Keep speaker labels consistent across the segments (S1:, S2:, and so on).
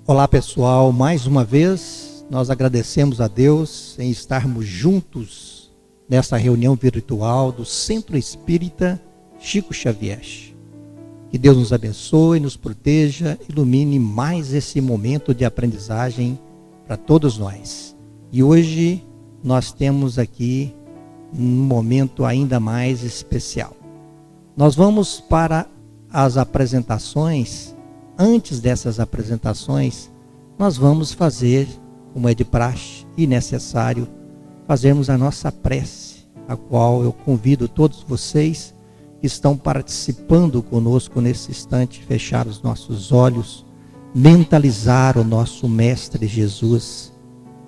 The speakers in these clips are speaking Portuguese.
S1: Olá pessoal, mais uma vez nós agradecemos a Deus em estarmos juntos nessa reunião virtual do Centro Espírita Chico Xavier. Que Deus nos abençoe, nos proteja, ilumine mais esse momento de aprendizagem para todos nós. E hoje nós temos aqui um momento ainda mais especial. Nós vamos para as apresentações. Antes dessas apresentações, nós vamos fazer, como é de praxe e necessário, fazermos a nossa prece, a qual eu convido todos vocês que estão participando conosco nesse instante, fechar os nossos olhos, mentalizar o nosso Mestre Jesus,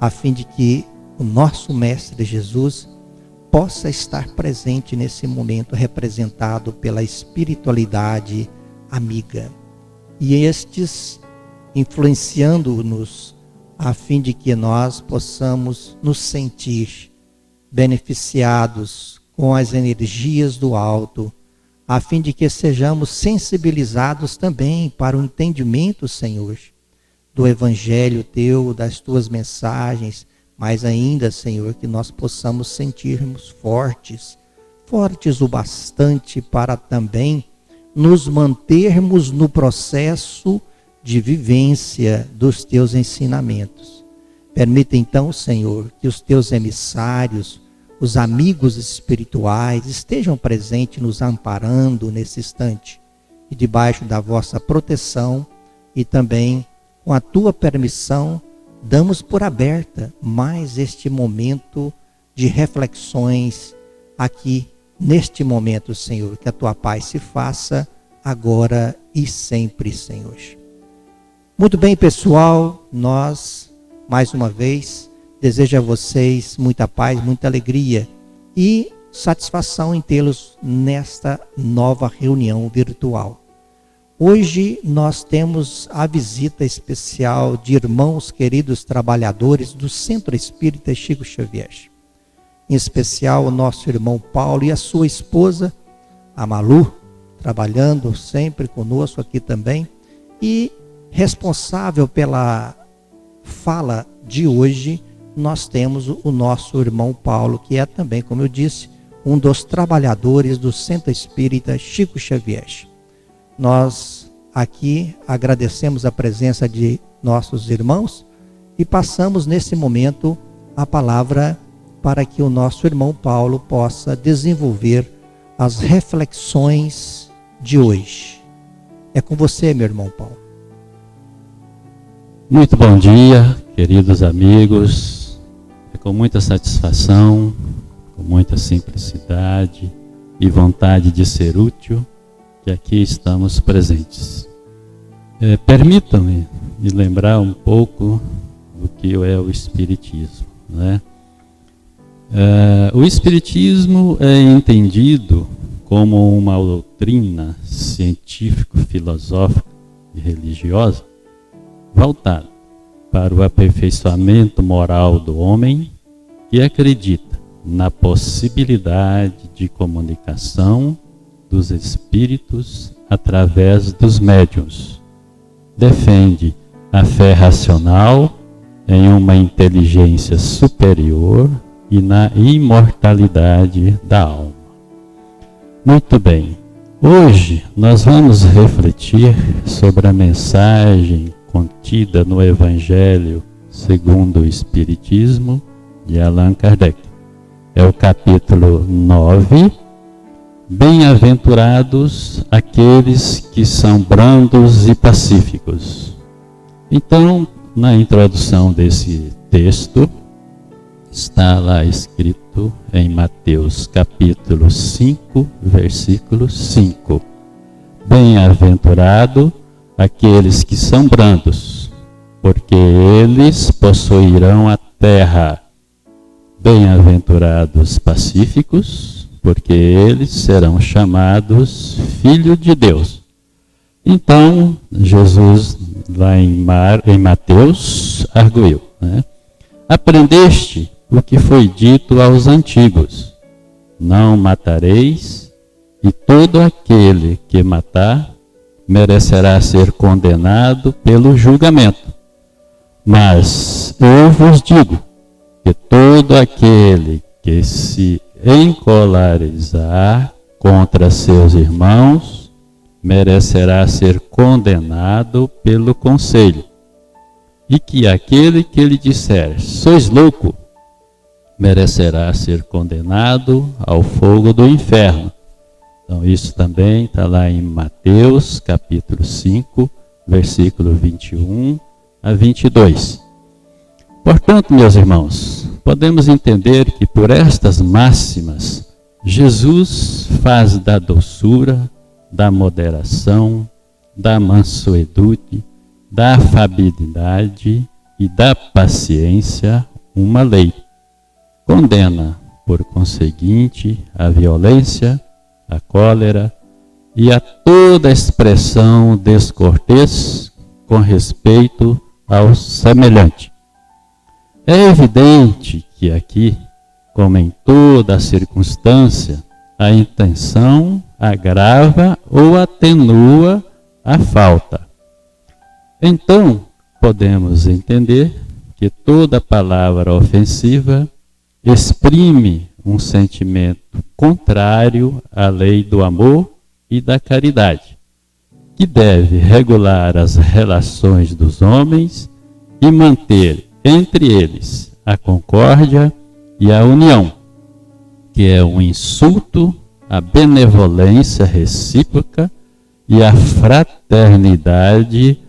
S1: a fim de que o nosso Mestre Jesus possa estar presente nesse momento, representado pela espiritualidade amiga. E estes influenciando-nos a fim de que nós possamos nos sentir beneficiados com as energias do alto, a fim de que sejamos sensibilizados também para o entendimento, Senhor, do Evangelho Teu, das Tuas mensagens, mas ainda, Senhor, que nós possamos sentirmos fortes o bastante para também nos mantermos no processo de vivência dos Teus ensinamentos. Permita então, Senhor, que os Teus emissários, os amigos espirituais, estejam presentes nos amparando nesse instante e debaixo da vossa proteção e também com a Tua permissão, damos por aberta mais este momento de reflexões aqui neste momento, Senhor, que a Tua paz se faça agora e sempre, Senhor. Muito bem, pessoal, nós, mais uma vez, desejo a vocês muita paz, muita alegria e satisfação em tê-los nesta nova reunião virtual. Hoje nós temos a visita especial de irmãos queridos trabalhadores do Centro Espírita Chico Xavier. Em especial o nosso irmão Paulo e a sua esposa, a Malu, trabalhando sempre conosco aqui também. E responsável pela fala de hoje, nós temos o nosso irmão Paulo, que é também, como eu disse, um dos trabalhadores do Centro Espírita Chico Xavier. Nós aqui agradecemos a presença de nossos irmãos e passamos nesse momento a palavra para que o nosso irmão Paulo possa desenvolver as reflexões de hoje. É com você, meu irmão Paulo.
S2: Muito bom dia, queridos amigos. É com muita satisfação, com muita simplicidade e vontade de ser útil que aqui estamos presentes. Permitam-me me lembrar um pouco do que é o Espiritismo, né? O Espiritismo é entendido como uma doutrina científico-filosófica e religiosa voltada para o aperfeiçoamento moral do homem, que acredita na possibilidade de comunicação dos espíritos através dos médiuns. Defende a fé racional em uma inteligência superior e na imortalidade da alma. Muito bem, hoje nós vamos refletir sobre a mensagem contida no Evangelho segundo o Espiritismo de Allan Kardec. É o capítulo 9, Bem-aventurados aqueles que são brandos e pacíficos. Então, na introdução desse texto, está lá escrito em Mateus capítulo 5, versículo 5. Bem-aventurado aqueles que são brandos, porque eles possuirão a terra. Bem-aventurados pacíficos, porque eles serão chamados filhos de Deus. Então, Jesus, lá em Mateus, arguiu, né? Aprendeste o que foi dito aos antigos: não matareis, e todo aquele que matar merecerá ser condenado pelo julgamento. Mas eu vos digo que todo aquele que se encolarizar contra seus irmãos merecerá ser condenado pelo conselho, e que aquele que lhe disser, sois louco, merecerá ser condenado ao fogo do inferno. Então isso também está lá em Mateus capítulo 5, versículo 21 a 22. Portanto, meus irmãos, podemos entender que por estas máximas, Jesus faz da doçura, da moderação, da mansuetude, da afabilidade e da paciência uma lei. Condena, por conseguinte, a violência, a cólera e a toda expressão descortês com respeito ao semelhante. É evidente que aqui, como em toda a circunstância, a intenção agrava ou atenua a falta. Então, podemos entender que toda palavra ofensiva exprime um sentimento contrário à lei do amor e da caridade, que deve regular as relações dos homens e manter entre eles a concórdia e a união, que é um insulto à benevolência recíproca e à fraternidade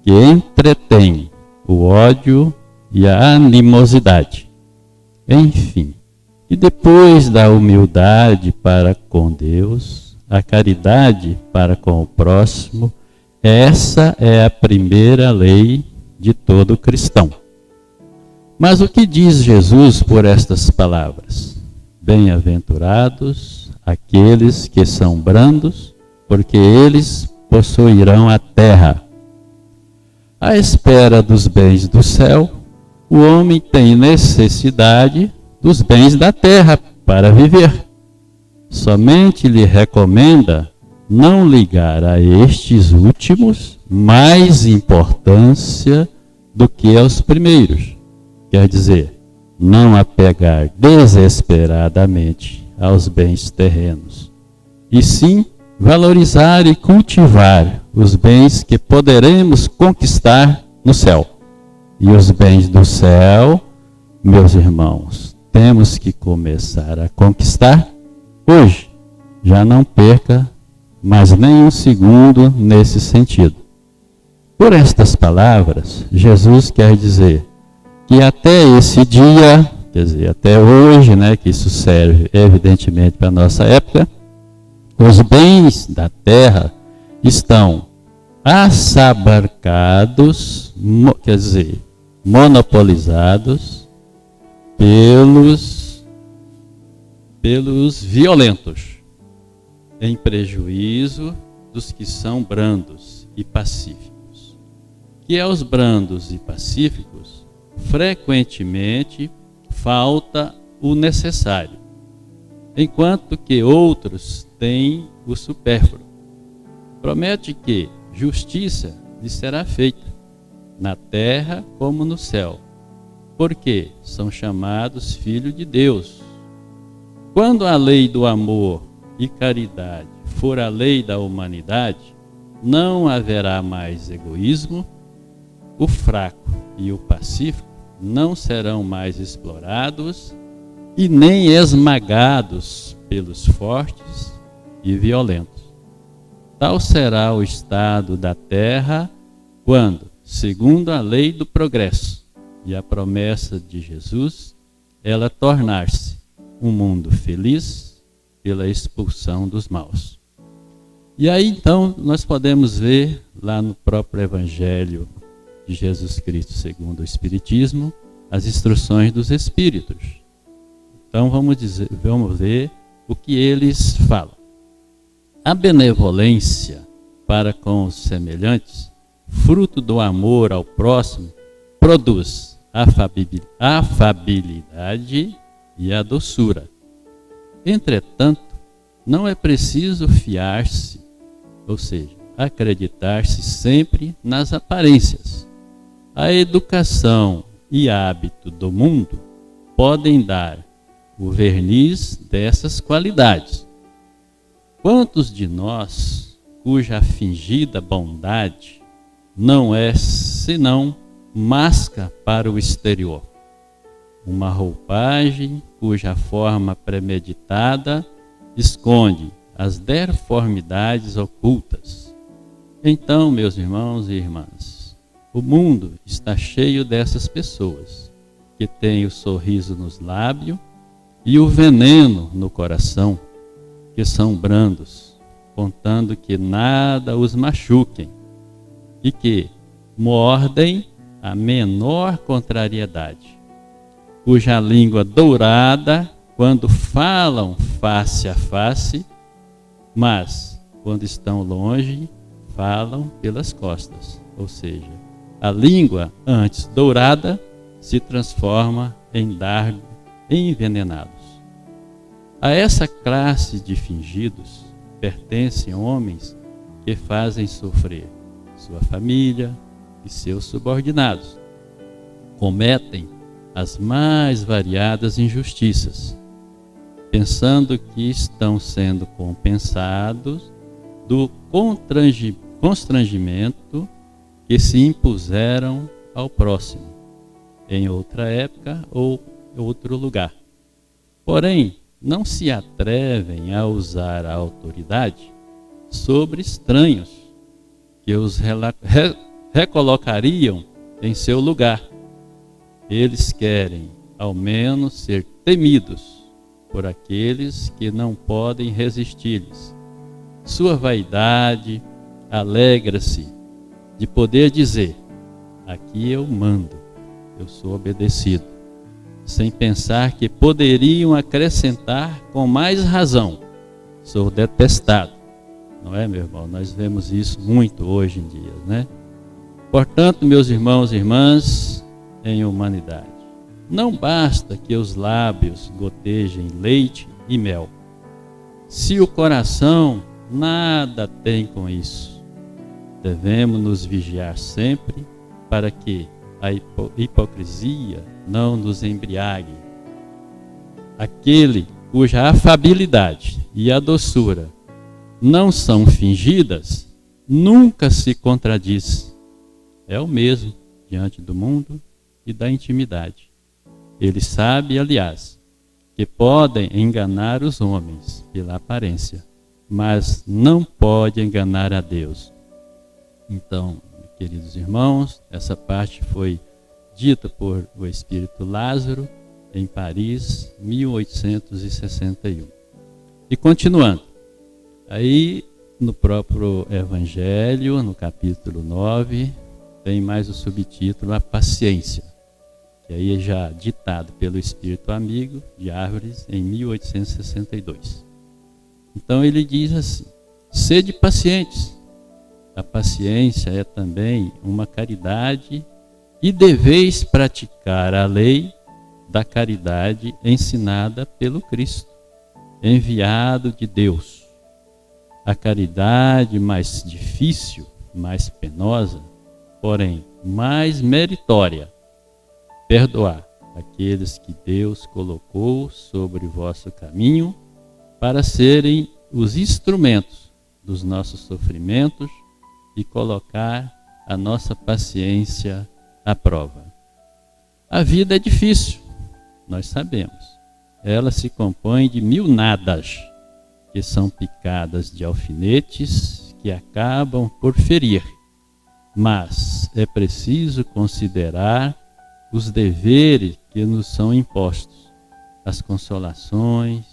S2: que entretém o ódio e a animosidade. Enfim, e depois da humildade para com Deus, a caridade para com o próximo, essa é a primeira lei de todo cristão. Mas o que diz Jesus por estas palavras? Bem-aventurados aqueles que são brandos, porque eles possuirão a terra. À espera dos bens do céu, o homem tem necessidade dos bens da terra para viver. Somente lhe recomenda não ligar a estes últimos mais importância do que aos primeiros. Quer dizer, não apegar desesperadamente aos bens terrenos, e sim valorizar e cultivar os bens que poderemos conquistar no céu. E os bens do céu, meus irmãos, temos que começar a conquistar hoje. Já não perca mais nem um segundo nesse sentido. Por estas palavras, Jesus quer dizer que até esse dia, quer dizer, até hoje, que isso serve evidentemente para a nossa época, os bens da terra estão assabarcados, quer dizer, monopolizados pelos violentos, em prejuízo dos que são brandos e pacíficos. Que aos brandos e pacíficos, frequentemente, falta o necessário, enquanto que outros têm o supérfluo. Promete que justiça lhe será feita, na terra como no céu, porque são chamados filhos de Deus. Quando a lei do amor e caridade for a lei da humanidade, não haverá mais egoísmo, o fraco e o pacífico não serão mais explorados e nem esmagados pelos fortes e violentos. Tal será o estado da terra quando, segundo a lei do progresso e a promessa de Jesus, ela tornar-se um mundo feliz pela expulsão dos maus. E aí então nós podemos ver lá no próprio Evangelho de Jesus Cristo segundo o Espiritismo, as instruções dos Espíritos. Então vamos ver o que eles falam. A benevolência para com os semelhantes, fruto do amor ao próximo, produz a afabilidade e a doçura. Entretanto, não é preciso fiar-se, ou seja, acreditar-se sempre nas aparências, A educação e hábito do mundo podem dar o verniz dessas qualidades. Quantos de nós, cuja fingida bondade não é senão máscara para o exterior, uma roupagem cuja forma premeditada esconde as deformidades ocultas? Então, meus irmãos e irmãs, o mundo está cheio dessas pessoas que têm o sorriso nos lábios e o veneno no coração, que são brandos, contando que nada os machuquem e que mordem a menor contrariedade, cuja língua dourada, quando falam face a face, mas quando estão longe, falam pelas costas. Ou seja, a língua antes dourada se transforma em dardo envenenados. A essa classe de fingidos pertencem homens que fazem sofrer sua família e seus subordinados. Cometem as mais variadas injustiças, pensando que estão sendo compensados do constrangimento que se impuseram ao próximo, em outra época ou outro lugar. Porém, não se atrevem a usar a autoridade sobre estranhos que os recolocariam em seu lugar. Eles querem, ao menos, ser temidos por aqueles que não podem resistir-lhes. Sua vaidade alegra-se de poder dizer: aqui eu mando, eu sou obedecido, sem pensar que poderiam acrescentar com mais razão: sou detestado. Não é, meu irmão? Nós vemos isso muito hoje em dia, né? Portanto, meus irmãos e irmãs, em humanidade, não basta que os lábios gotejem leite e mel, se o coração nada tem com isso. Devemos nos vigiar sempre para que a hipocrisia não nos embriague. Aquele cuja afabilidade e a doçura não são fingidas, nunca se contradiz. É o mesmo diante do mundo e da intimidade. Ele sabe, aliás, que podem enganar os homens pela aparência, mas não pode enganar a Deus. Então, queridos irmãos, essa parte foi dita por o Espírito Lázaro em Paris, 1861. E continuando, aí no próprio Evangelho, no capítulo 9, tem mais o subtítulo, a paciência, que aí é já ditado pelo Espírito Amigo de Árvores em 1862. Então ele diz assim: sede pacientes. A paciência é também uma caridade e deveis praticar a lei da caridade ensinada pelo Cristo, enviado de Deus. A caridade mais difícil, mais penosa, porém mais meritória, perdoar aqueles que Deus colocou sobre o vosso caminho para serem os instrumentos dos nossos sofrimentos e colocar a nossa paciência à prova. A vida é difícil, nós sabemos. Ela se compõe de mil nadas, que são picadas de alfinetes que acabam por ferir. Mas é preciso considerar os deveres que nos são impostos, as consolações,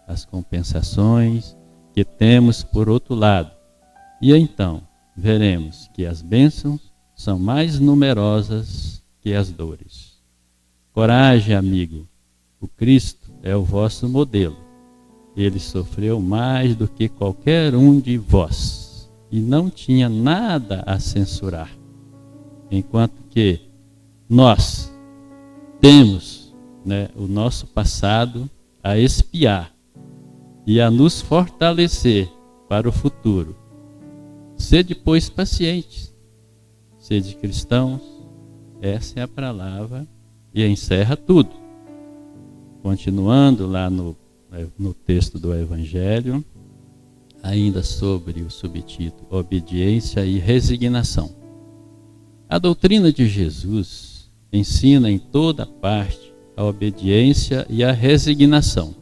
S2: as compensações que temos por outro lado. E então veremos que as bênçãos são mais numerosas que as dores. Coragem, amigo, o Cristo é o vosso modelo. Ele sofreu mais do que qualquer um de vós e não tinha nada a censurar. Enquanto que nós temos, o nosso passado a espiar e a nos fortalecer para o futuro. Sede, pois, pacientes, sede cristãos, Essa é a palavra e encerra tudo. Continuando lá no texto do Evangelho, ainda sobre o subtítulo Obediência e Resignação. A doutrina de Jesus ensina em toda parte a obediência e a resignação,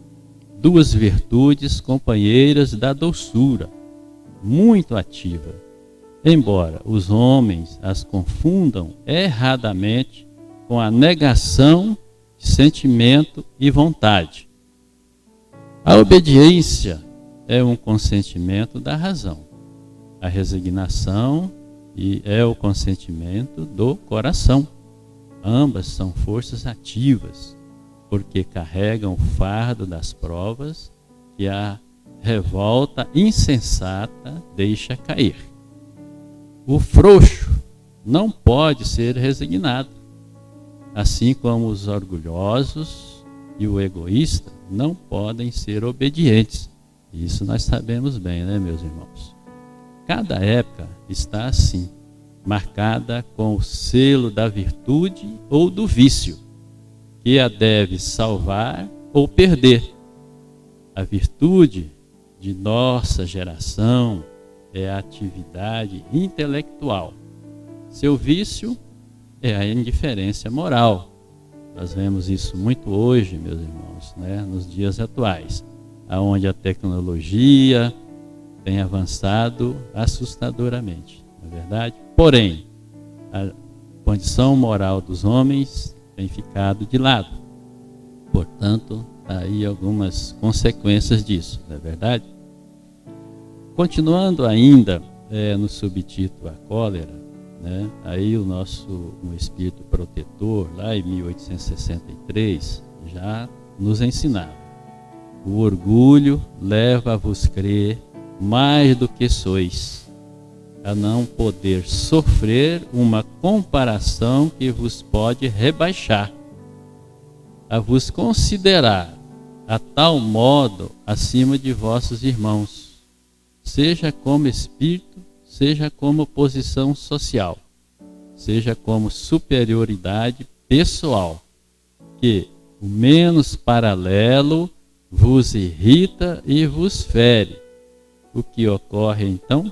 S2: duas virtudes companheiras da doçura, muito ativa, embora os homens as confundam erradamente com a negação de sentimento e vontade. A obediência é um consentimento da razão. A resignação é o consentimento do coração. Ambas são forças ativas, porque carregam o fardo das provas que a revolta insensata deixa cair. O frouxo não pode ser resignado, assim como os orgulhosos e o egoísta não podem ser obedientes. Isso nós sabemos bem, né, meus irmãos? Cada época está assim, marcada com o selo da virtude ou do vício, que a deve salvar ou perder. A virtude de nossa geração é a atividade intelectual. Seu vício é a indiferença moral. Nós vemos isso muito hoje, meus irmãos, né, nos dias atuais, onde a tecnologia tem avançado assustadoramente, não é verdade? Porém, a condição moral dos homens tem ficado de lado. Portanto, há aí algumas consequências disso, não é verdade? Continuando ainda no subtítulo A Cólera, né, aí o nosso espírito protetor, lá em 1863, já nos ensinava. O orgulho leva a vos crer mais do que sois, a não poder sofrer uma comparação que vos pode rebaixar, a vos considerar a tal modo acima de vossos irmãos, seja como espírito, seja como posição social, seja como superioridade pessoal, que o menos paralelo vos irrita e vos fere. O que ocorre então?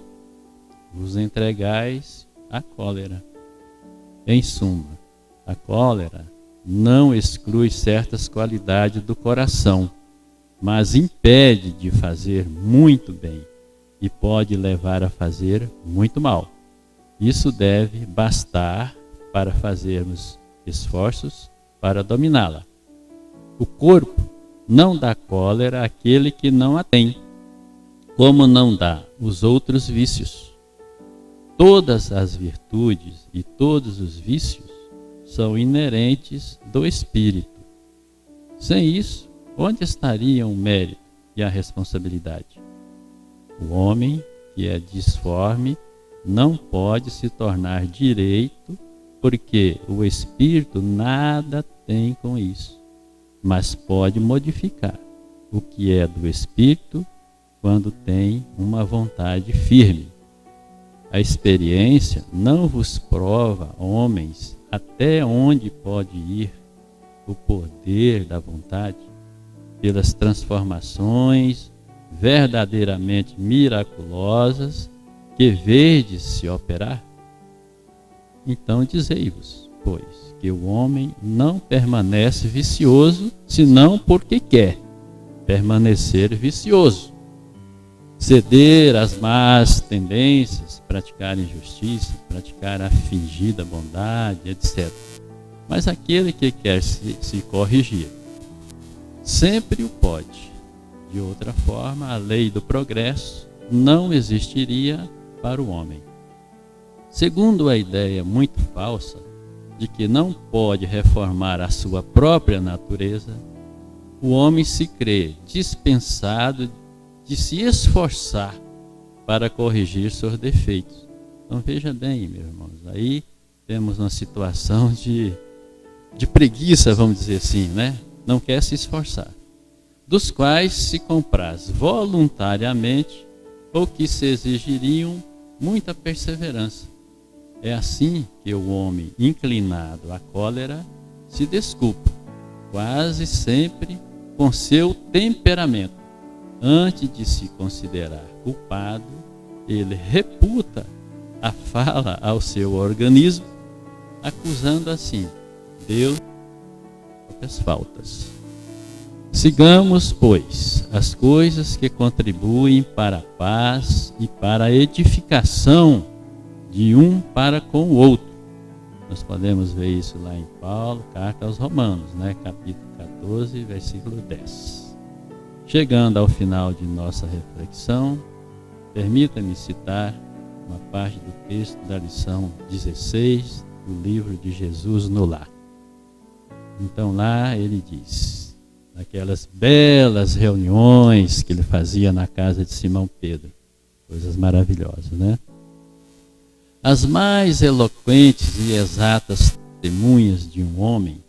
S2: Vos entregais à cólera. Em suma, a cólera não exclui certas qualidades do coração, mas impede de fazer muito bem e pode levar a fazer muito mal. Isso deve bastar para fazermos esforços para dominá-la. O corpo não dá cólera àquele que não a tem, como não dá os outros vícios. Todas as virtudes e todos os vícios são inerentes do espírito. Sem isso, onde estariam o mérito e a responsabilidade? O homem que é disforme não pode se tornar direito, porque o espírito nada tem com isso, mas pode modificar o que é do espírito quando tem uma vontade firme. A experiência não vos prova, homens, até onde pode ir o poder da vontade, pelas transformações verdadeiramente miraculosas que vedes se operar? Então dizei-vos, pois, que o homem não permanece vicioso, senão porque quer permanecer vicioso. Ceder às más tendências, praticar injustiça, praticar a fingida bondade, etc. Mas aquele que quer se corrigir, sempre o pode. De outra forma, a lei do progresso não existiria para o homem. Segundo a ideia muito falsa de que não pode reformar a sua própria natureza, o homem se crê dispensado de se esforçar para corrigir seus defeitos. Então veja bem, meus irmãos, aí temos uma situação de preguiça, vamos dizer assim, né? Não quer se esforçar, dos quais se compraz voluntariamente ou que se exigiriam muita perseverança. É assim que o homem inclinado à cólera se desculpa, quase sempre com seu temperamento. Antes de se considerar culpado, ele reputa a fala ao seu organismo, acusando assim Deus de próprias faltas. Sigamos, pois, as coisas que contribuem para a paz e para a edificação de um para com o outro. Nós podemos ver isso lá em Paulo, carta aos Romanos, capítulo 14, versículo 10. Chegando ao final de nossa reflexão, permita-me citar uma parte do texto da lição 16 do livro de Jesus no Lar. Então lá ele diz, naquelas belas reuniões que ele fazia na casa de Simão Pedro, coisas maravilhosas, né? As mais eloquentes e exatas testemunhas de um homem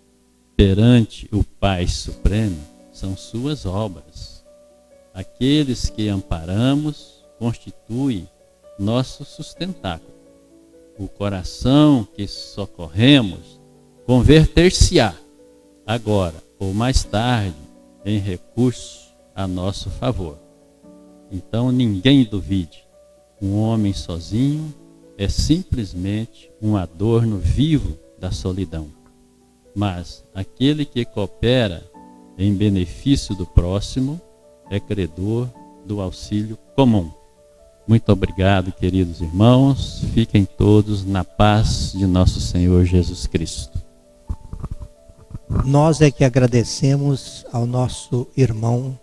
S2: perante o Pai Supremo são suas obras. Aqueles que amparamos constituem nosso sustentáculo. O coração que socorremos converter-se-á, agora ou mais tarde, em recurso a nosso favor. Então ninguém duvide, um homem sozinho é simplesmente um adorno vivo da solidão. Mas aquele que coopera em benefício do próximo é credor do auxílio comum. Muito obrigado, queridos irmãos. Fiquem todos na paz de nosso Senhor Jesus Cristo.
S1: Nós é que agradecemos ao nosso irmão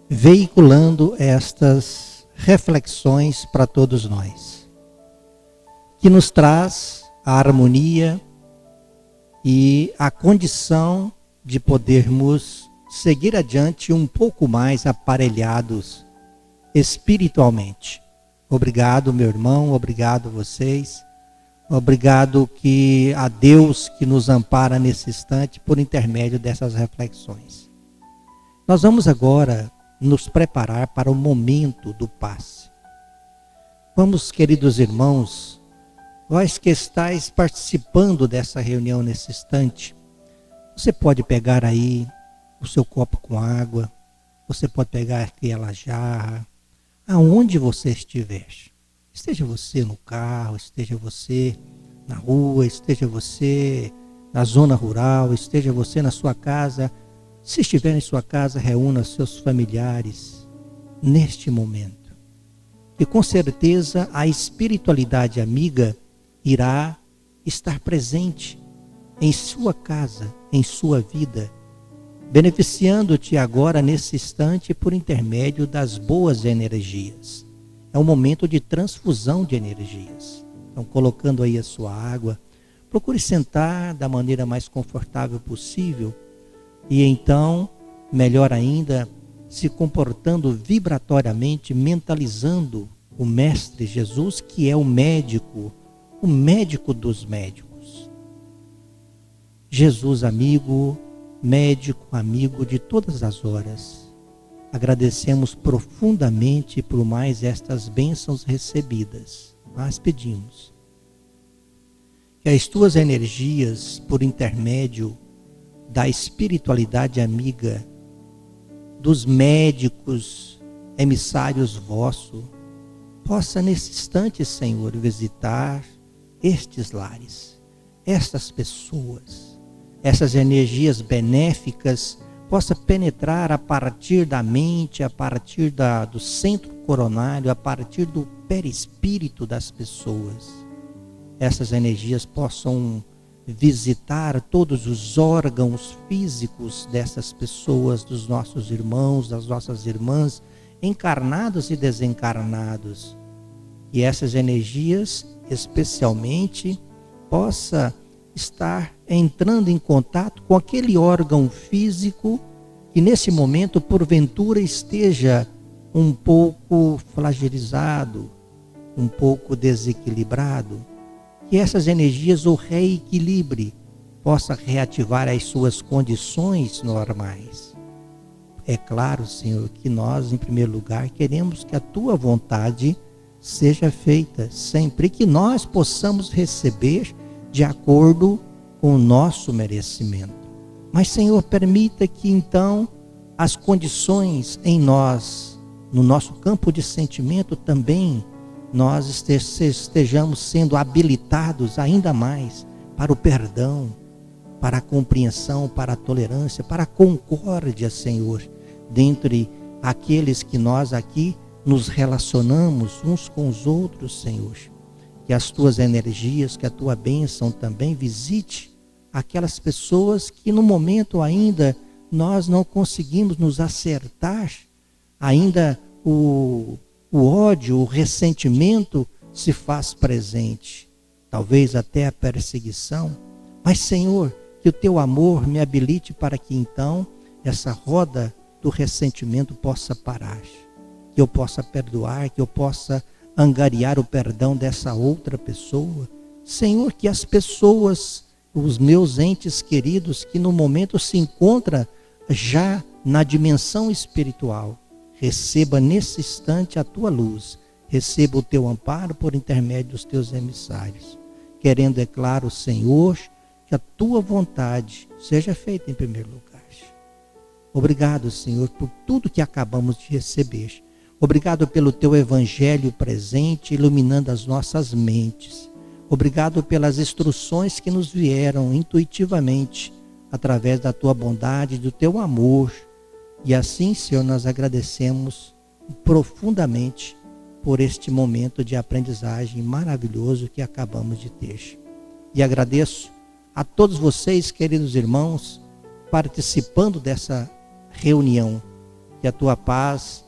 S1: veiculando estas reflexões para todos nós, que nos traz a harmonia e a condição de podermos seguir adiante um pouco mais aparelhados espiritualmente. Obrigado, meu irmão, obrigado vocês, obrigado a Deus que nos ampara nesse instante por intermédio dessas reflexões. Nós vamos agora nos preparar para o momento do passe. Vamos, queridos irmãos, vós que estáis participando dessa reunião nesse instante, você pode pegar aí o seu copo com água, você pode pegar aquela jarra, aonde você estiver. Esteja você no carro, esteja você na rua, esteja você na zona rural, esteja você na sua casa. Se estiver em sua casa, reúna seus familiares neste momento. E com certeza a espiritualidade amiga irá estar presente em sua casa, em sua vida, beneficiando-te agora nesse instante por intermédio das boas energias. É um momento de transfusão de energias. Então, colocando aí a sua água, procure sentar da maneira mais confortável possível e então, melhor ainda, se comportando vibratoriamente, mentalizando o Mestre Jesus, que é o médico dos médicos. Jesus amigo, médico amigo de todas as horas. Agradecemos profundamente por mais estas bênçãos recebidas, mas pedimos que as tuas energias, por intermédio da espiritualidade amiga, dos médicos, emissários vossos, possa nesse instante, Senhor, visitar estes lares, estas pessoas, essas energias benéficas, possa penetrar a partir da mente, a partir do centro coronário, a partir do perispírito das pessoas. Essas energias possam visitar todos os órgãos físicos dessas pessoas, dos nossos irmãos, das nossas irmãs, encarnados e desencarnados. E essas energias, especialmente, possa estar entrando em contato com aquele órgão físico que nesse momento, porventura, esteja um pouco fragilizado, um pouco desequilibrado. Que essas energias o reequilibre, possa reativar as suas condições normais. É claro, Senhor, que nós, em primeiro lugar, queremos que a Tua vontade seja feita sempre, que nós possamos receber de acordo com o nosso merecimento. Mas, Senhor, permita que então as condições em nós, no nosso campo de sentimento também, nós estejamos sendo habilitados ainda mais para o perdão, para a compreensão, para a tolerância, para a concórdia, Senhor, dentre aqueles que nós aqui nos relacionamos uns com os outros, Senhor. Que as tuas energias, que a tua bênção também visite aquelas pessoas que no momento ainda nós não conseguimos nos acertar, ainda o ódio, o ressentimento se faz presente, talvez até a perseguição. Mas, Senhor, que o teu amor me habilite para que então essa roda do ressentimento possa parar, que eu possa perdoar, que eu possa angariar o perdão dessa outra pessoa. Senhor, que as pessoas, os meus entes queridos, que no momento se encontram já na dimensão espiritual, receba nesse instante a tua luz, receba o teu amparo por intermédio dos teus emissários. Querendo, é claro, Senhor, que a tua vontade seja feita em primeiro lugar. Obrigado, Senhor, por tudo que acabamos de receber. Obrigado pelo teu evangelho presente, iluminando as nossas mentes. Obrigado pelas instruções que nos vieram intuitivamente, através da tua bondade, do teu amor. E assim, Senhor, nós agradecemos profundamente por este momento de aprendizagem maravilhoso que acabamos de ter. E agradeço a todos vocês, queridos irmãos, participando dessa reunião. Que a tua paz,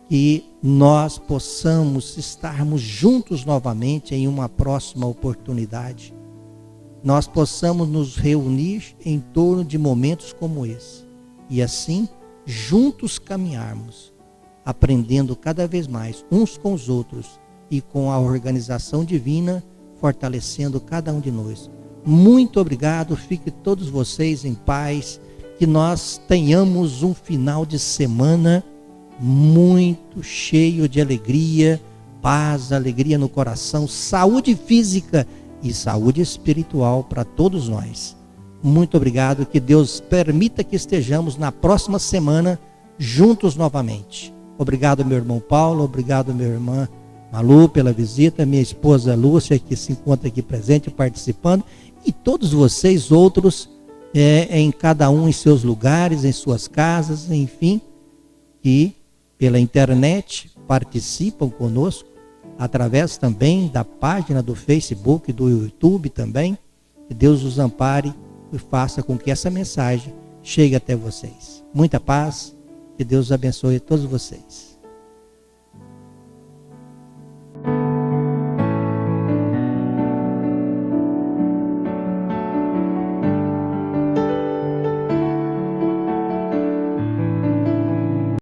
S1: que nós possamos estarmos juntos novamente em uma próxima oportunidade. Nós possamos nos reunir em torno de momentos como esse. E assim, juntos caminharmos, aprendendo cada vez mais uns com os outros e com a organização divina, fortalecendo cada um de nós. Muito obrigado, fiquem todos vocês em paz, que nós tenhamos um final de semana muito cheio de alegria, paz, alegria no coração, saúde física e saúde espiritual para todos nós. Muito obrigado, que Deus permita que estejamos na próxima semana juntos novamente. Obrigado, meu irmão Paulo, obrigado, minha irmã Malu, pela visita, minha esposa Lúcia, que se encontra aqui presente, participando, e todos vocês outros, em cada um em seus lugares, em suas casas, enfim, que pela internet participam conosco, através também da página do Facebook, do YouTube também. Que Deus os ampare e faça com que essa mensagem chegue até vocês. Muita paz, que Deus abençoe todos vocês.